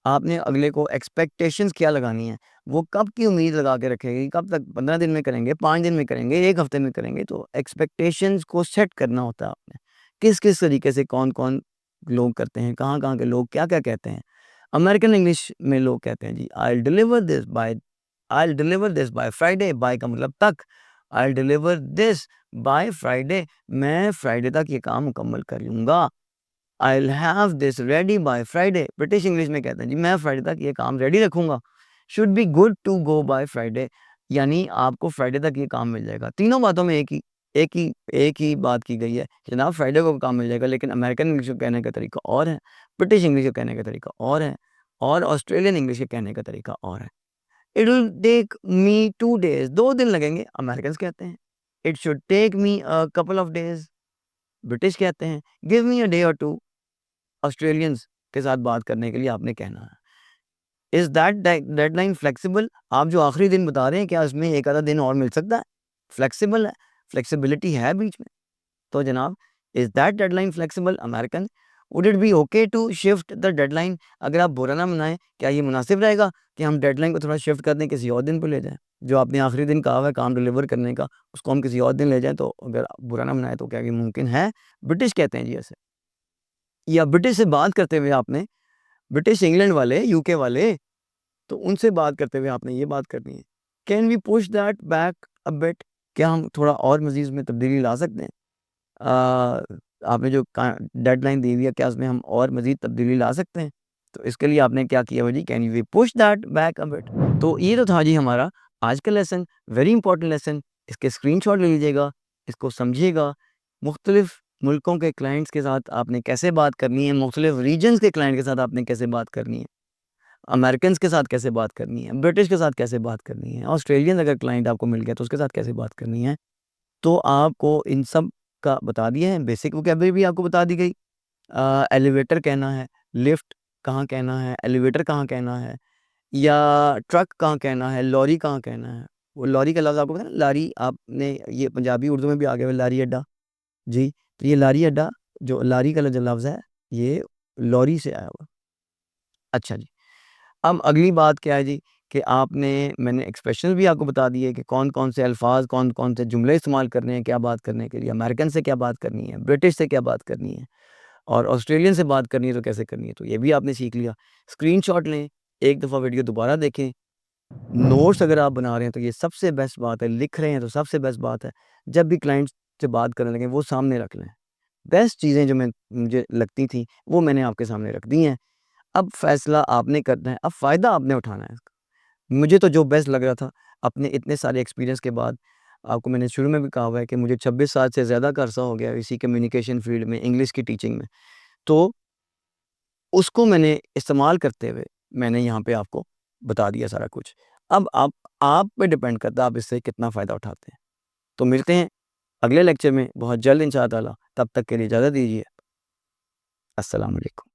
S1: आपने अगले को एक्सपेक्टेशंस क्या लगानी है, वो कब की उम्मीद लगा के रखेगी, कब तक, 15 दिन में करेंगे, 5 दिन में करेंगे, 1 हफ्ते में करेंगे, तो एक्सपेक्टेशंस को सेट करना होता है आपने। किस-किस तरीके से कौन-कौन लोग करते हैं, कहाँ-कहाँ के लोग क्या-क्या कहते हैं। अमेरिकन इंग्लिश में लोग कहते हैं जी I will deliver this by Friday, by का मतलब तक, I will deliver this by Friday, मैं फ्राइडे तक ये काम मुकम्मल कर लूँगा। I will have this ready by Friday, British English में कहते हैं जी मैं फ्राइडे तक ये काम रेडी रखूँगा। Should be good to go by Friday, यानी आपको फ्राइडे तक ये काम मिल जाएगा। तीनों बातों में एक ही बात की गई है, जनाब फ्राइडे को काम मिल जाएगा, लेकिन अमेरिकन इंग्लिश को कहने का तरीका और है, ब्रिटिश इंग्लिश को कहने का तरीका और है, और ऑस्ट्रेलियन इंग्लिश के कहने का तरीका और है। It will take me 2 days, 2 दिन लगेंगे, अमेरिकन्स कहते हैं। It should take me a couple of days, British कहते हैं। गिव मी अ डे और 2, ऑस्ट्रेलियंस के साथ बात करने के लिए आपने कहना है। इज़ दैट डेडलाइन फ्लेक्सिबल, आप जो आखिरी दिन बता रहे हैं, क्या इसमें एक आधा दिन और मिल सकता है? फ्लेक्सिबल है, फ्लेक्सिबिलिटी है बीच में। तो जनाब is that deadline flexible, American. Would it be okay to shift the deadline? अगर आप बुरा ना मनाएं, क्या ये मुनासिब रहेगा कि हम डेडलाइन को थोड़ा शिफ्ट कर दें, किसी और दिन पर ले जाएं? जो आपने आखिरी दिन कहा हुआ है काम डिलीवर करने का, उसको हम किसी और दिन ले जाएं, तो अगर आप बुरा ना मनाएं तो क्या ये मुमकिन है? ब्रिटिश कहते हैं जी ऐसे। या ब्रिटिश से बात करते हुए आपने, ब्रिटिश इंग्लैंड वाले, यूके वाले, तो उनसे बात करते हुए आपने ये बात करनी है, can we push that back a bit? क्या हम थोड़ा और मज़ीद में तब्दीली ला सकते हैं? आपने जो डेडलाइन दी हुई है, क्या उसमें हम और मज़ीद तब्दीली ला सकते हैं? तो इसके लिए आपने क्या किया हुआ जी, can we push that back a bit? तो ये तो था जी हमारा आज का लेसन, वेरी इंपॉर्टेंट लेसन। इसके स्क्रीनशॉट ले लीजिएगा, इसको समझिएगा। मुख्तलिफ मुल्कों के क्लाइंट्स के साथ आपने कैसे बात करनी है, मुख्तलिफ रीजन्स के क्लाइंट के साथ आपने कैसे बात करनी है, अमेरिकन्स के साथ कैसे बात करनी है, ब्रिटिश के साथ कैसे बात करनी है, ऑस्ट्रेलियन अगर क्लाइंट आपको मिल गया तो उसके साथ कैसे बात करनी है। तो आपको इन सब का बता दिया है, बेसिक वोकैब्युलरी भी आपको बता दी गई। एलिवेटर कहना है, लिफ्ट कहाँ कहना है, एलिवेटर कहाँ कहना है, या ट्रक कहाँ कहना है, लॉरी कहाँ कहना है। वो लॉरी का लफ्ज़ आपको पता है ना, लारी, आपने ये पंजाबी उर्दू में भी आ गया है लारी अड्डा। जी, तो ये लारी अड्डा, जो लारी का जो लफ्ज़ है, ये लॉरी से आया हुआ। अच्छा जी। अब अगली बात क्या है जी, कि मैंने एक्सप्रेशंस भी आपको बता दिए कि कौन-कौन से अल्फ़ाज़, कौन-कौन से जुमले इस्तेमाल करने हैं, क्या बात करने के लिए, अमेरिकन से क्या बात करनी है, ब्रिटिश से क्या बात करनी है, और ऑस्ट्रेलियन से बात करनी है तो कैसे करनी है, तो ये भी आपने सीख लिया। स्क्रीनशॉट लें, एक दफ़ा वीडियो दोबारा देखें, नोट्स अगर आप बना रहे हैं तो ये सबसे बेस्ट बात है, लिख रहे हैं तो सबसे बेस्ट बात है, जब भी क्लाइंट से बात करने लगें वो सामने रख लें। बेस्ट चीज़ें जो मुझे लगती थी, वो मैंने आपके सामने रख दी हैं। अब फ़ैसला आपने करना है, अब फ़ायदा आपने उठाना है इसका। मुझे तो जो बेस्ट लग रहा था, अपने इतने सारे एक्सपीरियंस के बाद, आपको मैंने शुरू में भी कहा हुआ है कि मुझे 26 साल से ज़्यादा का अरसा हो गया इसी कम्युनिकेशन फ़ील्ड में, इंग्लिश की टीचिंग में। तो उसको मैंने इस्तेमाल करते हुए, मैंने यहाँ पे आपको बता दिया सारा कुछ। अब आप पे डिपेंड करता है, आप इससे कितना फ़ायदा उठाते हैं। तो मिलते हैं अगले लेक्चर में बहुत जल्द इंशाअल्लाह ताला, तब तक के लिए इजाज़त दीजिए। अस्सलाम वालेकुम।